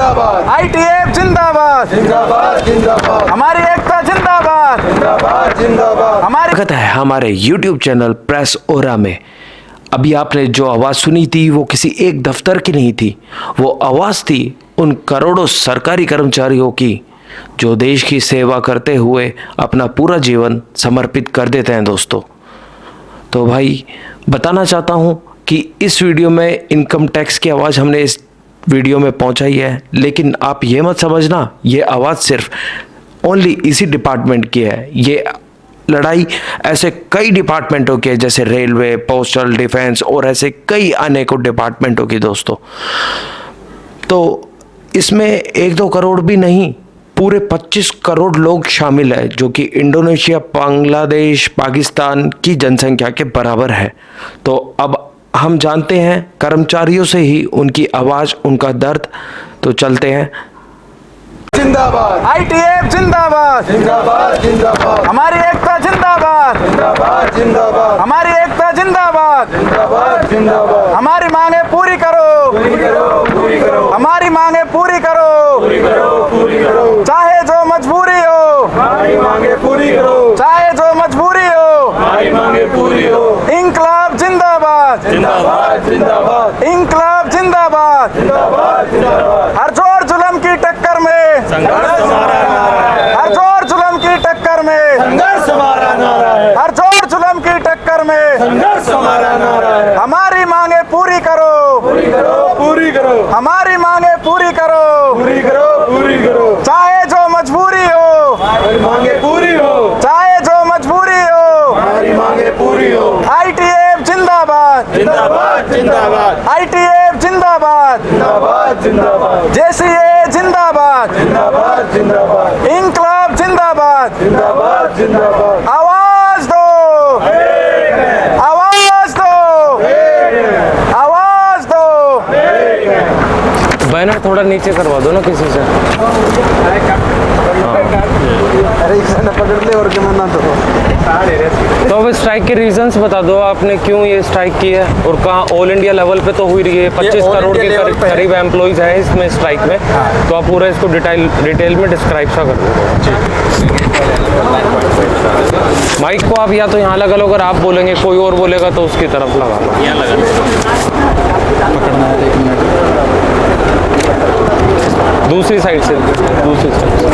जिंदाबाद, ITF जिंदाबाद, जिंदाबाद जिंदाबाद, हमारी एकता जिंदाबाद, जिंदाबाद जिंदाबाद। हमारी स्वागत है हमारे YouTube चैनल प्रेस ओरा में। अभी आपने जो आवाज़ सुनी थी वो किसी एक दफ्तर की नहीं थी, वो आवाज़ थी उन करोड़ों सरकारी कर्मचारियों की जो देश की सेवा करते हुए अपना पूरा जीवन समर्पित कर देते हैं दोस्तों। तो भाई बताना चाहता हूँ कि इस वीडियो में इनकम टैक्स की आवाज़ हमने इस वीडियो में पहुँचाई है, लेकिन आप ये मत समझना ये आवाज़ सिर्फ ओनली इसी डिपार्टमेंट की है। ये लड़ाई ऐसे कई डिपार्टमेंटों की है, जैसे रेलवे, पोस्टल, डिफेंस और ऐसे कई अनेकों डिपार्टमेंटों की दोस्तों। तो इसमें 1-2 करोड़ भी नहीं, पूरे 25 करोड़ लोग शामिल हैं, जो कि इंडोनेशिया, बांग्लादेश, पाकिस्तान की जनसंख्या के बराबर है। तो अब हम जानते हैं कर्मचारियों से ही उनकी आवाज़, उनका दर्द। तो चलते हैं। जिंदाबाद, ITF जिंदाबाद, जिंदाबाद जिंदाबाद, हमारी एकता जिंदाबाद, जिंदाबाद जिंदाबाद, हमारी एकता जिंदाबाद, जिंदाबाद जिंदाबाद। हमारी मांगे पूरी करो, पूरी करो, पूरी करो, हमारी मांगे पूरी करो, पूरी करो, पूरी करो। चाहे जो मजबूरी हो, हमारी मांगे पूरी करो, चाहे जो मजबूरी हो। हमारी मांगे पूरी हो। इंकलाब जिंदाबाद, जिंदाबाद जिंदाबाद, इंकलाब जिंदाबाद। जिंदाबाद जिंदाबाद। हर जोर जुल्म की टक्कर में, संघर्ष हमारा नारा है, हर जोर जुल्म की टक्कर में, संघर्ष हमारा नारा है, हर जोर जुल्म की टक्कर में। संघर्ष हमारा नारा है। हमारी मांगे पूरी करो, पूरी करो, पूरी करो, हमारी मांगे पूरी करो, पूरी करो, पूरी करो। चाहे जो मजबूरी हो, हमारी मांगे पूरी हो, चाहे जो मजबूरी हो। हमारी मांगे पूरी हो। ITF जिंदाबाद, जिंदाबाद जिंदाबाद, ITF जिंदाबाद, जिंदाबाद जिंदाबाद, JCA जिंदाबाद, जिंदाबाद जिंदाबाद, इंकलाब जिंदाबाद। जिंदाबाद जिंदाबाद। आवाज दो, आवाज दो, आवाज दो। बैनर थोड़ा नीचे करवा दो ना किसी से। अरे पकड़ ले और क्या मना तो अब स्ट्राइक के रीजंस बता दो, आपने क्यों ये स्ट्राइक की है और कहाँ ऑल इंडिया लेवल पे तो हुई रही है। 25 करोड़ के करीब एम्प्लॉइज हैं इसमें स्ट्राइक में। तो आप पूरा इसको डिटेल में डिस्क्राइब सा कर दो। माइक को आप या तो यहाँ लगा लो, अगर आप बोलेंगे कोई और बोलेगा तो उसकी तरफ लगा लो। यहाँ लगा दूसरी साइड से, दूसरी साइड से।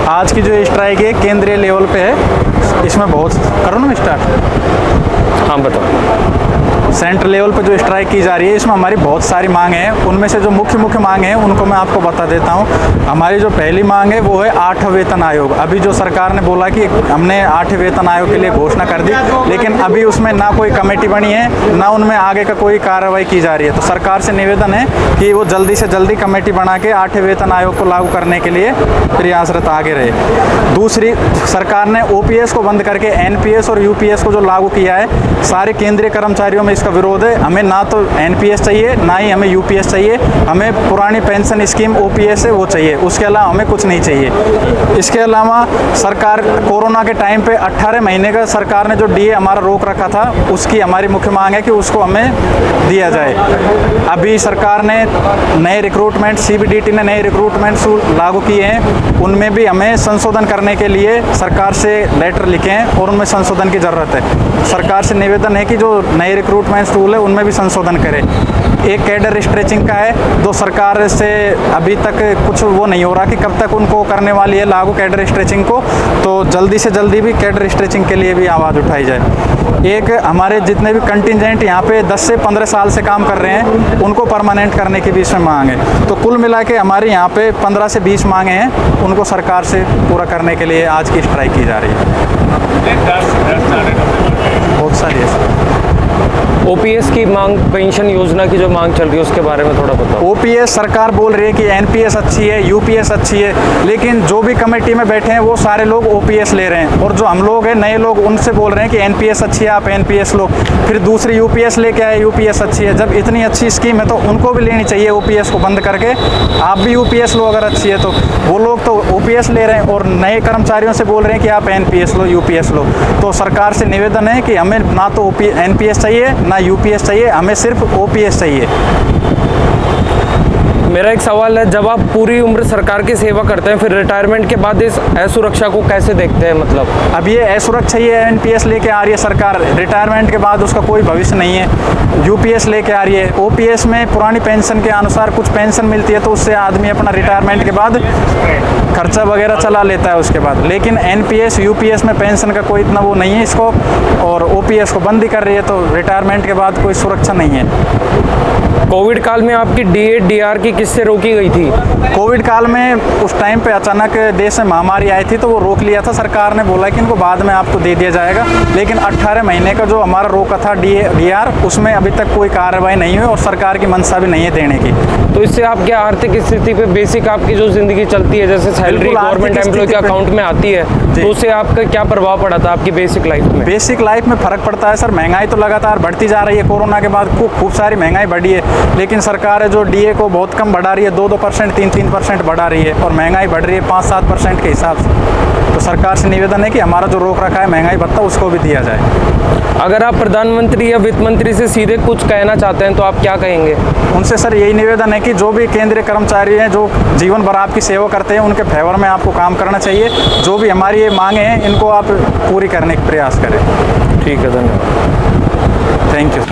आज की जो स्ट्राइक है केंद्रीय लेवल पे है, इसमें बहुत करो ना स्टार्ट। हाँ बताओ। सेंट्रल लेवल पे जो स्ट्राइक की जा रही है, इसमें हमारी बहुत सारी मांग हैं। उनमें से जो मुख्य मांग हैं उनको मैं आपको बता देता हूँ। हमारी जो पहली मांग है वो है 8 वेतन आयोग। अभी जो सरकार ने बोला कि हमने 8 वेतन आयोग के लिए घोषणा कर दी, लेकिन अभी उसमें ना कोई कमेटी बनी है, ना उनमें आगे का कोई कार्रवाई की जा रही है। तो सरकार से निवेदन है कि वो जल्दी से जल्दी कमेटी बना के 8 वेतन आयोग को लागू करने के लिए प्रयासरत आगे रहे। दूसरी, सरकार ने OPS को बंद करके NPS और UPS को जो लागू किया है, सारे केंद्रीय कर्मचारियों में इसका विरोध है। हमें ना तो NPS चाहिए, ना ही हमें UPS चाहिए। हमें पुरानी पेंशन स्कीम OPS है वो चाहिए, उसके अलावा हमें कुछ नहीं चाहिए। इसके अलावा सरकार कोरोना के टाइम पे 18 महीने का सरकार ने जो DA हमारा रोक रखा था, उसकी हमारी मुख्य मांग है कि उसको हमें दिया जाए। अभी सरकार ने नए रिक्रूटमेंट, CBDT ने नए रिक्रूटमेंट लागू किए हैं, उनमें भी हमें संशोधन करने के लिए सरकार से लेटर लिखे हैं और उनमें संशोधन की ज़रूरत है। सरकार से निवेदन है कि जो नए रिक्रूटमेंट टूल है उनमें भी संशोधन करें। एक कैडर स्ट्रेचिंग का है, जो सरकार से अभी तक कुछ वो नहीं हो रहा कि कब तक उनको करने वाली है लागू कैडर स्ट्रेचिंग को, तो जल्दी से जल्दी भी कैडर स्ट्रेचिंग के लिए भी आवाज़ उठाई जाए। एक हमारे जितने भी कंटिजेंट यहाँ पे 10 से 15 साल से काम कर रहे हैं, उनको परमानेंट करने की भी इसमें मांग है। तो कुल मिला के हमारे यहाँ पे 15 से 20 मांगे हैं, उनको सरकार से पूरा करने के लिए आज की स्ट्राइक की जा रही है। बहुत सारी है। ओपीएस की मांग, पेंशन योजना की जो मांग चल रही है उसके बारे में थोड़ा बताओ। ओपीएस सरकार बोल रही है कि एनपीएस अच्छी है, यूपीएस अच्छी है, लेकिन जो भी कमेटी में बैठे हैं वो सारे लोग ओपीएस ले रहे हैं, और जो हम लोग हैं नए लोग उनसे बोल रहे हैं कि एनपीएस अच्छी है, आप एनपीएस लो, फिर दूसरी यूपीएस लेके आए, यूपीएस अच्छी है। जब इतनी अच्छी स्कीम है तो उनको भी लेनी चाहिए, ओपीएस को बंद करके आप भी यूपीएस लो अगर अच्छी है तो। वो लोग तो ओपीएस ले रहे हैं और नए कर्मचारियों से बोल रहे हैं कि आप एनपीएस लो, यूपीएस लो। तो सरकार से निवेदन है कि हमें ना तो एनपीएस चाहिए ना यूपीएस चाहिए, हमें सिर्फ ओपीएस चाहिए। मेरा एक सवाल है, जब आप पूरी उम्र सरकार की सेवा करते हैं फिर रिटायरमेंट के बाद इस असुरक्षा को कैसे देखते हैं? मतलब अब ये असुरक्षा ही है, एनपीएस लेके आ रही है सरकार, रिटायरमेंट के बाद उसका कोई भविष्य नहीं है। यूपीएस लेके आ रही है, ओपीएस में पुरानी पेंशन के अनुसार कुछ पेंशन मिलती है तो उससे आदमी अपना रिटायरमेंट के बाद खर्चा वगैरह चला लेता है उसके बाद। लेकिन एनपीएस यूपीएस में पेंशन का कोई इतना वो नहीं है इसको, और ओपीएस को बंद ही कर रही है, तो रिटायरमेंट के बाद कोई सुरक्षा नहीं है। कोविड काल में आपकी डीए डीआर की किससे रोकी गई थी? कोविड काल में उस टाइम पे अचानक देश में महामारी आई थी तो वो रोक लिया था सरकार ने, बोला कि इनको बाद में आपको दे दिया जाएगा। लेकिन 18 महीने का जो हमारा रोका था डीआर, उसमें अभी तक कोई कार्रवाई नहीं हुई और सरकार की मंशा भी नहीं है देने की। तो इससे आपकी आर्थिक स्थिति पे, बेसिक आपकी जो जिंदगी चलती है, जैसे सैलरी गवर्नमेंट एम्प्लॉय के अकाउंट में आती है, तो उससे आपका क्या प्रभाव पड़ा था आपकी बेसिक लाइफ में? बेसिक लाइफ में फ़र्क पड़ता है सर, महंगाई तो लगातार बढ़ती जा रही है, कोरोना के बाद खूब सारी महंगाई बढ़ी है, लेकिन सरकार है जो डीए को बहुत कम बढ़ा रही है, 2-2%, 3-3% बढ़ा रही है, और महंगाई बढ़ रही है 5-7% के हिसाब से। तो सरकार से निवेदन है कि हमारा जो रोक रखा है महंगाई भत्ता उसको भी दिया जाए। अगर आप प्रधानमंत्री या वित्त मंत्री से सीधे कुछ कहना चाहते हैं तो आप क्या कहेंगे? उनसे सर यही निवेदन है कि जो भी केंद्रीय कर्मचारी हैं जो जीवन भर आपकी सेवा करते हैं उनके फेवर में आपको काम करना चाहिए। जो भी हमारी ये मांगे हैं इनको आप पूरी करने का प्रयास करें। ठीक है, धन्यवाद। Thank you.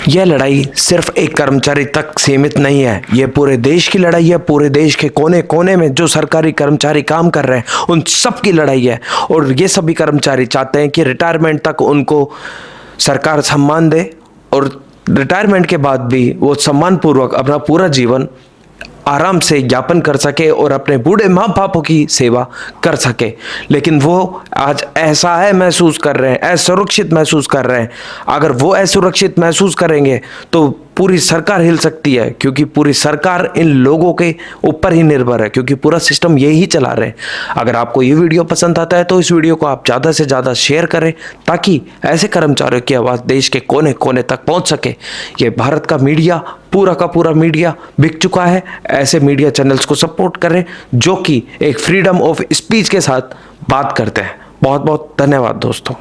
यह लड़ाई सिर्फ एक कर्मचारी तक सीमित नहीं है, यह पूरे देश की लड़ाई है। पूरे देश के कोने कोने में जो सरकारी कर्मचारी काम कर रहे हैं उन सब की लड़ाई है, और ये सभी कर्मचारी चाहते हैं कि रिटायरमेंट तक उनको सरकार सम्मान दे, और रिटायरमेंट के बाद भी वो सम्मानपूर्वक अपना पूरा जीवन आराम से यापन कर सके और अपने बूढ़े माँ बापों की सेवा कर सके। लेकिन वो आज ऐसा है महसूस कर रहे हैं, असुरक्षित महसूस कर रहे हैं। अगर वो असुरक्षित महसूस करेंगे तो पूरी सरकार हिल सकती है, क्योंकि पूरी सरकार इन लोगों के ऊपर ही निर्भर है, क्योंकि पूरा सिस्टम यही चला रहे हैं। अगर आपको ये वीडियो पसंद आता है तो इस वीडियो को आप ज़्यादा से ज़्यादा शेयर करें, ताकि ऐसे कर्मचारियों की आवाज़ देश के कोने कोने तक पहुंच सके। ये भारत का मीडिया, पूरा का पूरा मीडिया बिक चुका है। ऐसे मीडिया चैनल्स को सपोर्ट करें जो कि एक फ्रीडम ऑफ स्पीच के साथ बात करते हैं। बहुत बहुत धन्यवाद दोस्तों।